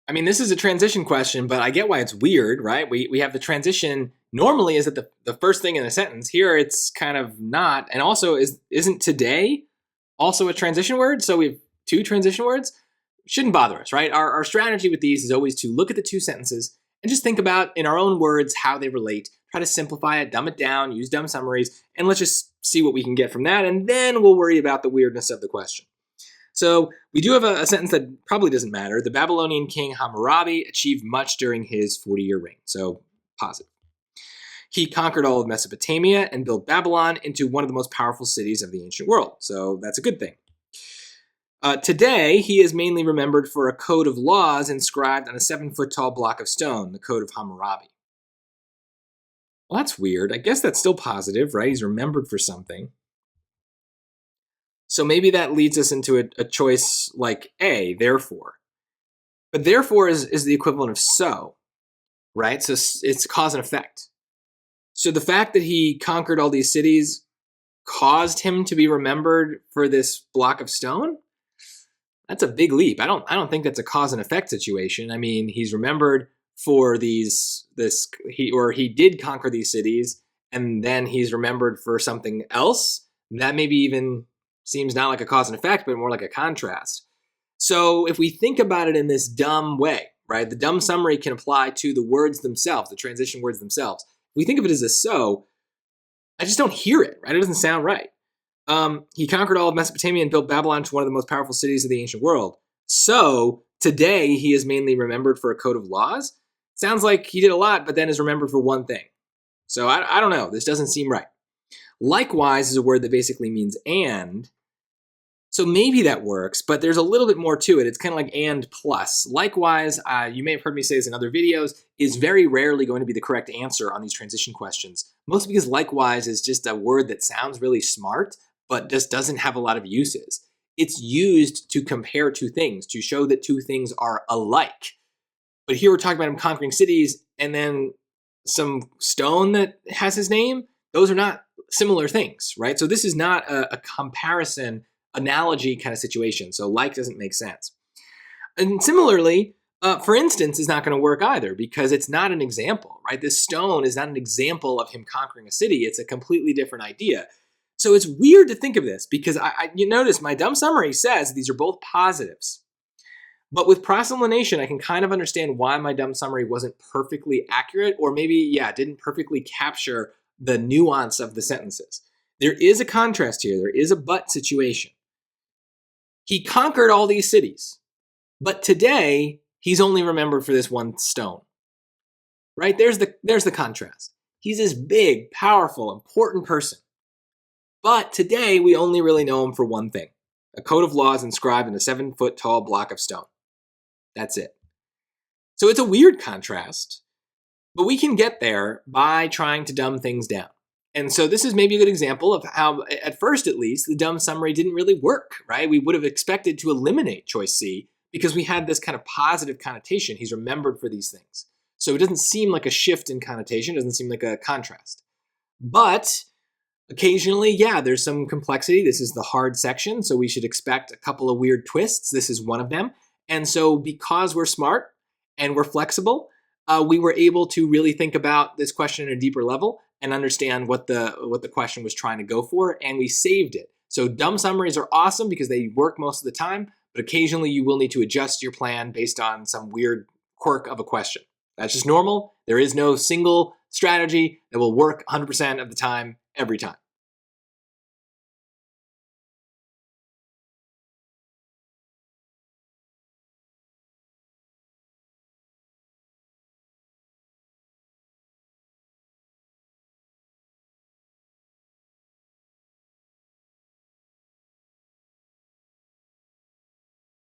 I mean, this is a transition question, but I get why it's weird, right? We have the transition normally is at the first thing in a sentence. Here it's kind of not. And also isn't today also a transition word? So we have two transition words. Shouldn't bother us, right? Our strategy with these is always to look at the two sentences and just think about in our own words how they relate. Try to simplify it, dumb it down, use dumb summaries, and let's just see what we can get from that. And then we'll worry about the weirdness of the question. So we do have a sentence that probably doesn't matter. The Babylonian king Hammurabi achieved much during his 40-year reign. So positive. He conquered all of Mesopotamia and built Babylon into one of the most powerful cities of the ancient world. So that's a good thing. Today, he is mainly remembered for a code of laws inscribed on a 7-foot-tall block of stone, the Code of Hammurabi. Well, that's weird. I guess that's still positive, right? He's remembered for something. So maybe that leads us into a choice like A, therefore. But therefore is the equivalent of so, right? So it's cause and effect. So the fact that he conquered all these cities caused him to be remembered for this block of stone? That's a big leap. I don't think that's a cause and effect situation. I mean, he's remembered for he did conquer these cities, and then he's remembered for something else. That maybe even seems not like a cause and effect, but more like a contrast. So if we think about it in this dumb way, right, the dumb summary can apply to the words themselves, the transition words themselves. If we think of it as a so, I just don't hear it, right? It doesn't sound right. He conquered all of Mesopotamia and built Babylon into one of the most powerful cities of the ancient world. So today he is mainly remembered for a code of laws. Sounds like he did a lot, but then is remembered for one thing. So I don't know. This doesn't seem right. Likewise is a word that basically means and. So maybe that works, but there's a little bit more to it. It's kind of like and plus. Likewise, you may have heard me say this in other videos, is very rarely going to be the correct answer on these transition questions. Mostly because likewise is just a word that sounds really smart, but just doesn't have a lot of uses. It's used to compare two things, to show that two things are alike. But here we're talking about him conquering cities and then some stone that has his name. Those are not similar things, right? So this is not a comparison analogy kind of situation. So like doesn't make sense. And similarly, for instance is not going to work either because it's not an example, right? This stone is not an example of him conquering a city. It's a completely different idea. So it's weird to think of this because you notice my dumb summary says these are both positives. But with proselytination, I can kind of understand why my dumb summary wasn't perfectly accurate or maybe, didn't perfectly capture the nuance of the sentences. There is a contrast here. There is a but situation. He conquered all these cities, but today he's only remembered for this one stone, right? There's the contrast. He's this big, powerful, important person. But today we only really know him for one thing, a code of laws inscribed in a 7-foot-tall block of stone. That's it. So it's a weird contrast, but we can get there by trying to dumb things down. And so this is maybe a good example of how, at first at least, the dumb summary didn't really work, right? We would have expected to eliminate choice C because we had this kind of positive connotation. He's remembered for these things. So it doesn't seem like a shift in connotation. It doesn't seem like a contrast. But occasionally, there's some complexity. This is the hard section, so we should expect a couple of weird twists. This is one of them. And so because we're smart and we're flexible, we were able to really think about this question at a deeper level and understand what the question was trying to go for, and we saved it. So dumb summaries are awesome because they work most of the time, but occasionally you will need to adjust your plan based on some weird quirk of a question. That's just normal. There is no single strategy that will work 100% of the time, every time.